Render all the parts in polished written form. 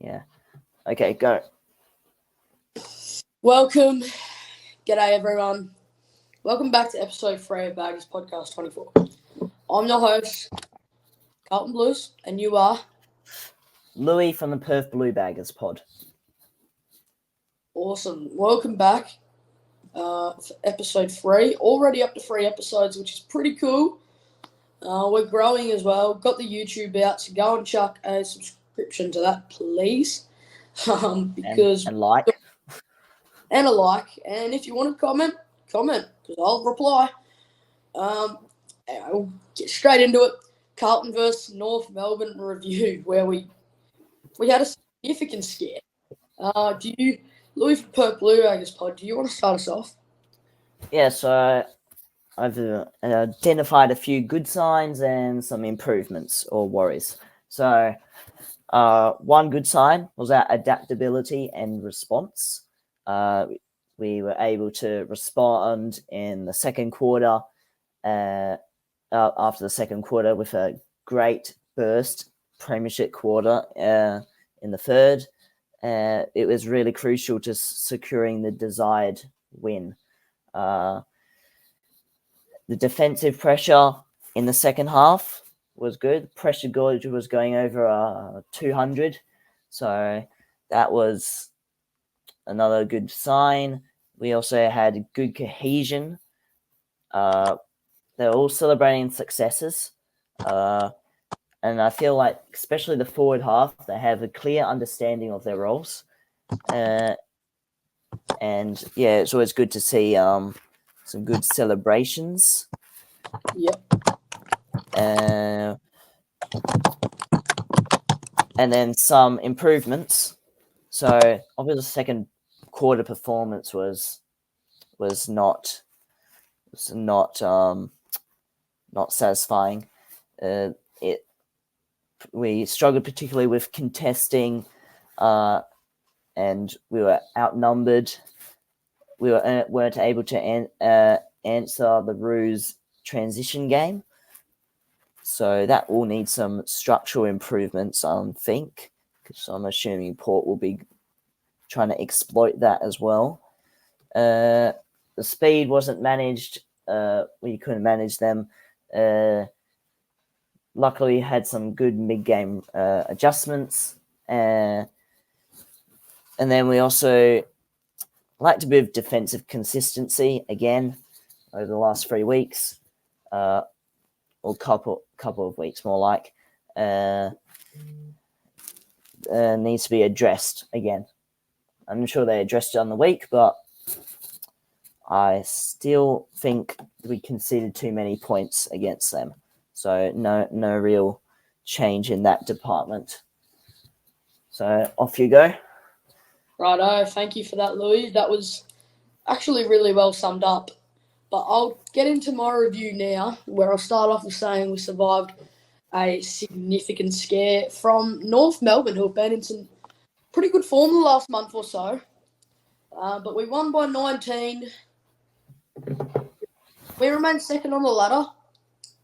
Yeah. Okay, go. Welcome. G'day, everyone. Welcome back to episode 3 of Baggers Podcast 24. I'm your host, Carlton Blues, and you are? Louis from the Perth Blue Baggers pod. Awesome. Welcome back for episode 3. Already up to 3 episodes, which is pretty cool. We're growing as well. Got the YouTube out, so go and chuck a subscription to that, please. Because and like. And a like. And if you want to comment, because I'll reply. I'll get straight into it. Carlton versus North Melbourne review, where we had a significant scare. Louis from Perth Blue Baggers pod, do you want to start us off? Yeah, so I've identified a few good signs and some improvements or worries. So one good sign was our adaptability and response. We were able to respond in the second quarter, after the second quarter, with a great burst premiership quarter in the third. It was really crucial to securing the desired win. The defensive pressure in the second half was good. Pressure gauge was going over 200. So that was another good sign. We also had good cohesion. They're all celebrating successes. And I feel like, especially the forward half, they have a clear understanding of their roles. And yeah, it's always good to see some good celebrations. Yep. And then some improvements. So obviously the second quarter performance was not satisfying. We struggled particularly with contesting, and we were outnumbered. We weren't able to answer the Roos transition game. So that will need some structural improvements, I think, because I'm assuming Port will be trying to exploit that as well. The speed wasn't managed. We couldn't manage them. Luckily, we had some good mid-game adjustments. And then we also liked a bit of defensive consistency again over the last 3 weeks. Or couple of weeks, more like, needs to be addressed again. I'm sure they addressed it on the week, but I still think we conceded too many points against them. So no real change in that department. So off you go. Righto, thank you for that, Louis. That was actually really well summed up. But I'll get into my review now, where I'll start off with saying we survived a significant scare from North Melbourne, who have been in some pretty good form the last month or so. But we won by 19. We remained second on the ladder,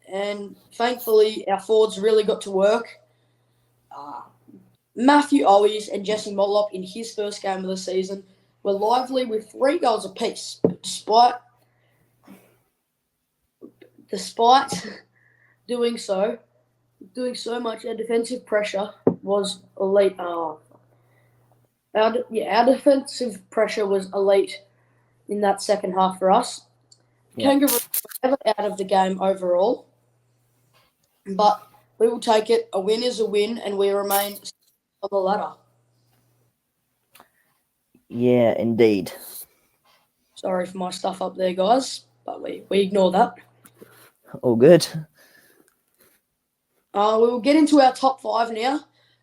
and thankfully our forwards really got to work. Matthew Owies and Jesse Mollop in his first game of the season were lively with 3 goals apiece. Despite doing so much, our defensive pressure was elite. Our defensive pressure was elite in that second half for us. Yeah. Kangaroos were never out of the game overall, but we will take it. A win is a win, and we remain on the ladder. Yeah, indeed. Sorry for my stuff up there, guys, but we ignore that. All good. We will get into our top 5 now,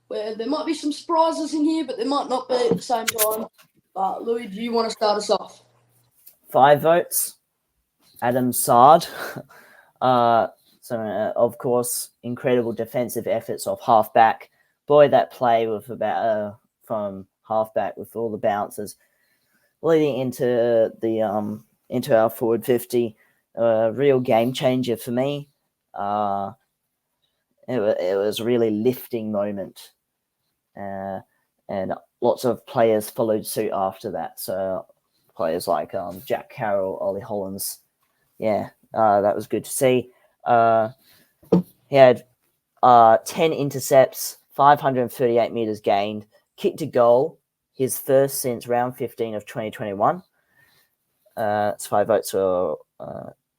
where there might be some surprises in here, but there might not be at the same time. Louis, do you want to start us off? 5 votes. Adam Sard. Of course, incredible defensive efforts of halfback. Boy, that play with about from halfback with all the bounces leading into the into our forward 50. Real game changer for me. It was a really lifting moment. and lots of players followed suit after that. So players like Jack Carroll, Ollie Hollins, that was good to see. He had 10 intercepts, 538 meters gained, kicked a goal, his first since round 15 of 2021. It's 5 votes for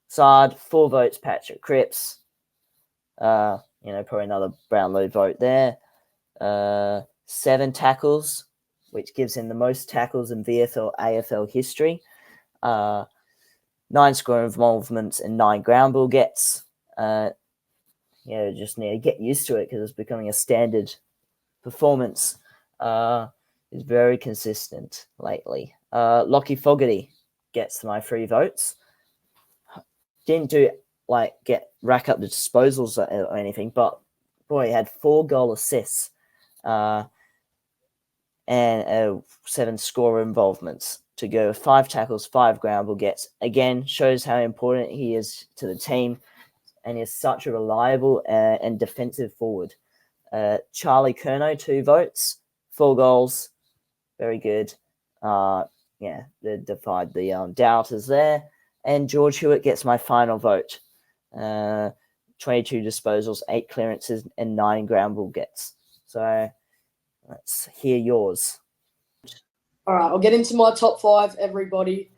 Sard, 4 votes Patrick Cripps. Probably another Brownlow vote there. 7 tackles, which gives him the most tackles in VFL AFL history. 9 score involvements and 9 ground ball gets. Just need to get used to it because it's becoming a standard performance. Is very consistent lately. Lockie Fogarty gets my 3 votes. Didn't do rack up the disposals or anything, but boy, he had 4 goal assists and 7 score involvements to go 5 tackles, 5 ground ball gets. Again, shows how important he is to the team, and is such a reliable and defensive forward. Charlie Curnow, 2 votes, 4 goals, very good. They defied the doubters there. And George Hewitt gets my final vote. 22 disposals, 8 clearances, and 9 ground ball gets. So let's hear yours. All right, I'll get into my top 5, everybody.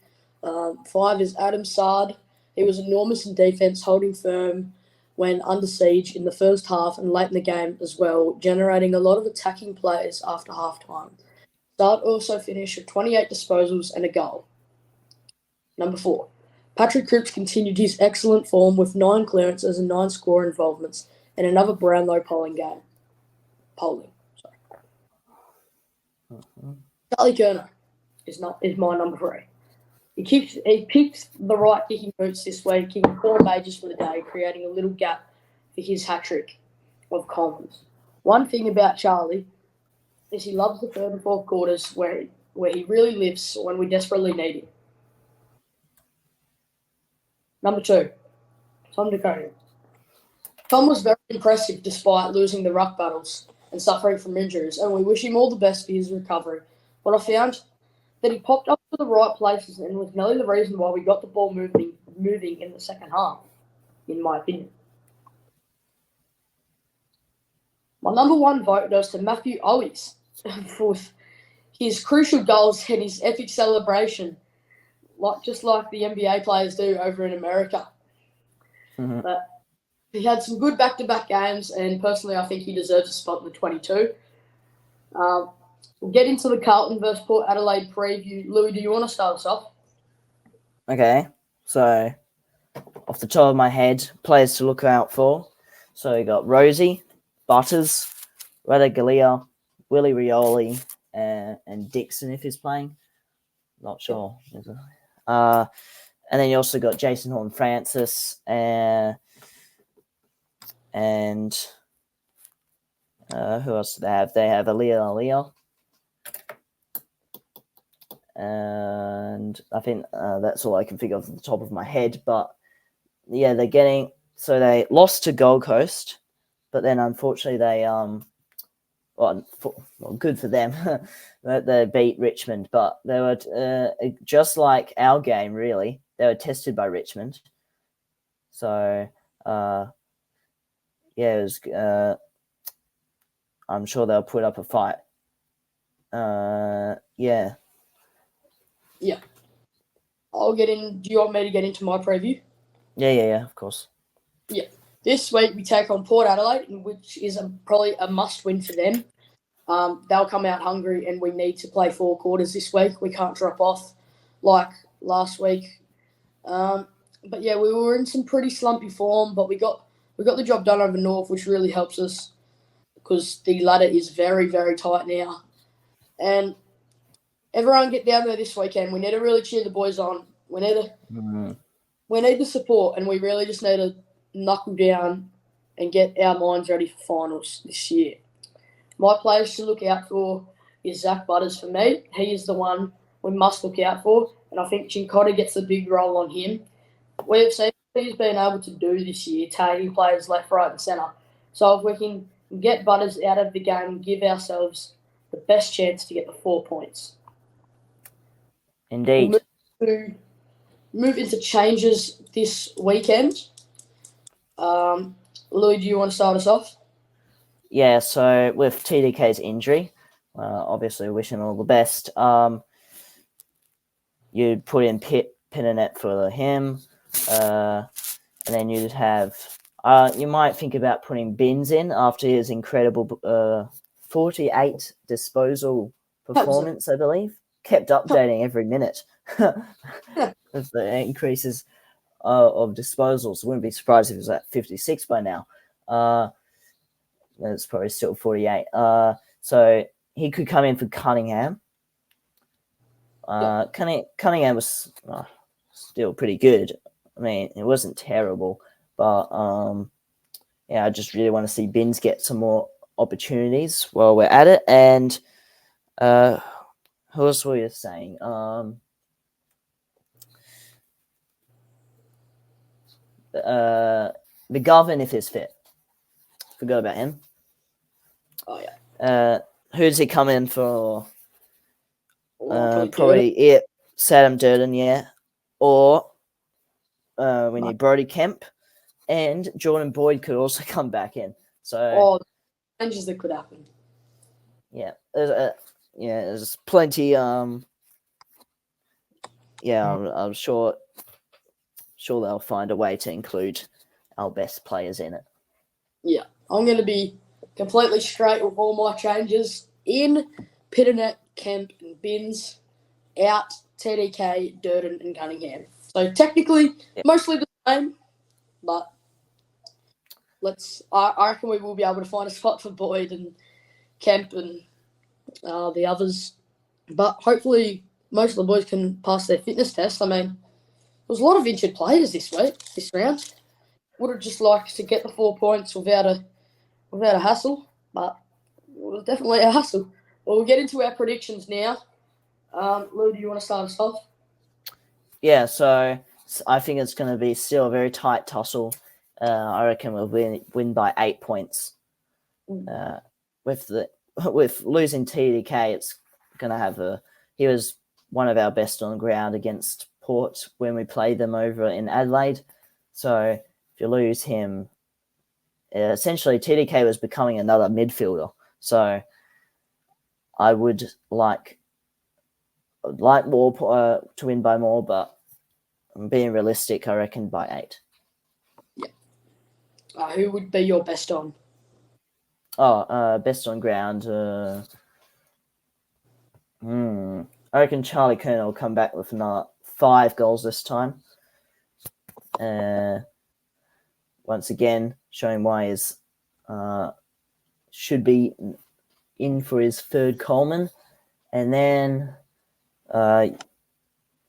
5 is Adam Sard. He was enormous in defence, holding firm when under siege in the first half and late in the game as well, generating a lot of attacking plays after halftime. Sard also finished with 28 disposals and a goal. Number 4. Patrick Cripps continued his excellent form with 9 clearances and 9 score involvements in another Brownlow polling game. Charlie Curnow is my number 3. He picked the right kicking boots this week, kicking 4 majors for the day, creating a little gap for his hat-trick of Coleman's. One thing about Charlie is he loves the third and fourth quarters where he really lives when we desperately need him. Number 2, Tom Dakota. Tom was very impressive despite losing the ruck battles and suffering from injuries, and we wish him all the best for his recovery. But I found that he popped up to the right places and was nearly the reason why we got the ball moving in the second half, in my opinion. My number 1 vote goes to Matthew Owis for his crucial goals and his epic celebration, just like the NBA players do over in America. Mm-hmm. But he had some good back-to-back games, and personally I think he deserves a spot in the 22. We'll get into the Carlton versus Port Adelaide preview. Louis, do you want to start us off? Okay, so off the top of my head, players to look out for. So you got Rosie, Butters, Radagalea, Willie Rioli, and Dixon if he's playing. Not sure. And then you also got Jason Horne-Francis and who else do they have? They have Aaliyah. And I think that's all I can think of off the top of my head. But yeah, they lost to Gold Coast, but then unfortunately they good for them that they beat Richmond. But they were just like our game, really. They were tested by Richmond. So it was. I'm sure they'll put up a fight. Yeah. I'll get in. Do you want me to get into my preview? Yeah, of course. Yeah. This week we take on Port Adelaide, which is probably a must-win for them. They'll come out hungry, and we need to play 4 quarters this week. We can't drop off like last week. But yeah, we were in some pretty slumpy form, but we got the job done over North, which really helps us because the ladder is very, very tight now. And everyone get down there this weekend. We need to really cheer the boys on. We need the support, and we really just need to knuckle down and get our minds ready for finals this year. My players to look out for is Zach Butters for me. He is the one we must look out for, and I think Cincotta gets a big role on him. We've seen what he's been able to do this year, tagging players left, right, and centre. So if we can get Butters out of the game and give ourselves the best chance to get the 4 points. Indeed. We'll move into changes this weekend. Louis, do you want to start us off? Yeah, so with TDK's injury, obviously wishing all the best. You'd put in Pinanet for him, and then you'd have. You might think about putting Binns in after his incredible 48 disposal performance, I believe. Kept updating every minute with the increases of disposals. Wouldn't be surprised if it was at 56 by now. It's probably still 48. So he could come in for Cunningham. Cunningham was still pretty good. I mean, it wasn't terrible, but I just really want to see Binns get some more opportunities while we're at it. And who else were you saying? McGovern, if he's fit. Forgot about him. Oh, yeah. Who does he come in for? Probably Sam Durden, yeah. Or we need Brody Kemp, and Jordan Boyd could also come back in. So changes that could happen. Yeah, there's plenty. I'm sure they'll find a way to include our best players in it. Yeah, I'm going to be completely straight with all my changes. In Pitanet, Kemp, and Binns. Out TDK, Durden, and Cunningham. So technically, mostly the same, but I reckon we will be able to find a spot for Boyd and Kemp and the others. But hopefully, most of the boys can pass their fitness test. I mean, there was a lot of injured players this round. Would have just liked to get the 4 points without a hassle, but it was definitely a hassle. Well, we'll get into our predictions now. Lou, do you want to start us off? Yeah, so I think it's going to be still a very tight tussle. I reckon we'll win by 8 points. With losing TDK, it's going to have he was one of our best on the ground against Port when we played them over in Adelaide. So if you lose him, essentially TDK was becoming another midfielder. So I would like more to win by more, but I'm being realistic, I reckon by 8. Yeah. Who would be your best on? Best on ground. I reckon Charlie Kerner will come back with another 5 goals this time. Once again, showing why he's should be in for his 3rd Coleman. And then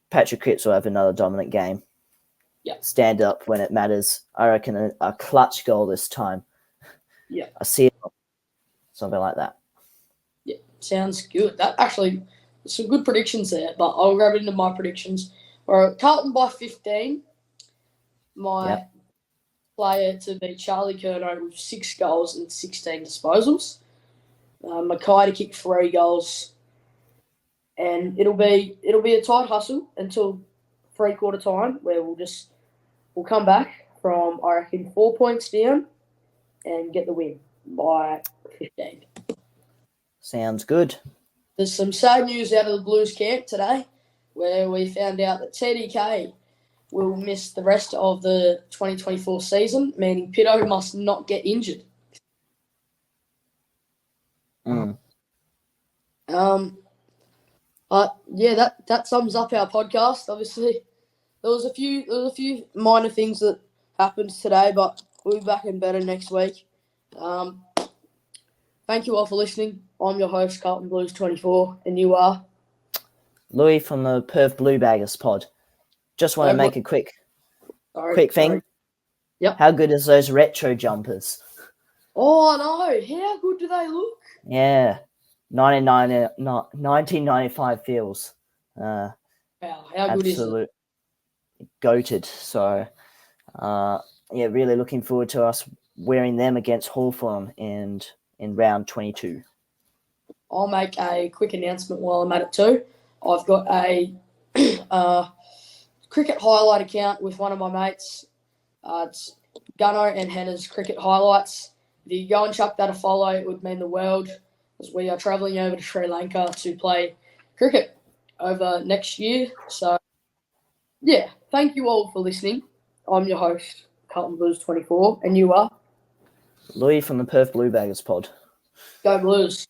Patrick Cripps will have another dominant game. Yeah. Stand up when it matters. I reckon a clutch goal this time. Yeah. I see it. Something like that. Yeah, sounds good. That actually, some good predictions there, but I'll grab into my predictions. All right, Carlton by 15. My player to be Charlie Curnow with 6 goals and 16 disposals. Mackay to kick 3 goals. And it'll be a tight hustle until 3/4 time, where we'll come back from, I reckon, 4 points down and get the win by 15. Sounds good. There's some sad news out of the Blues camp today, where we found out that TDK will miss the rest of the 2024 season, meaning Pito must not get injured. That sums up our podcast. Obviously, there was a few minor things that happened today, but we'll be back in better next week. Thank you all for listening. I'm your host, Carlton Blues 24, and you are Louis from the Perth Blue Baggers pod. Just want to make a quick thing. Yep. How good is those retro jumpers? Oh, I know. How good do they look? Yeah. 1995 feels. Wow, how good is it? Absolute goated. So, really looking forward to us wearing them against Hawthorn in round 22. I'll make a quick announcement while I'm at it too. I've got a cricket highlight account with one of my mates. It's Gunno and Hannah's Cricket Highlights. If you go and chuck that a follow, it would mean the world, as we are travelling over to Sri Lanka to play cricket over next year. So, yeah, thank you all for listening. I'm your host, Carlton Blues 24, and you are? Louis from the Perth Blue Baggers pod. Go Blues.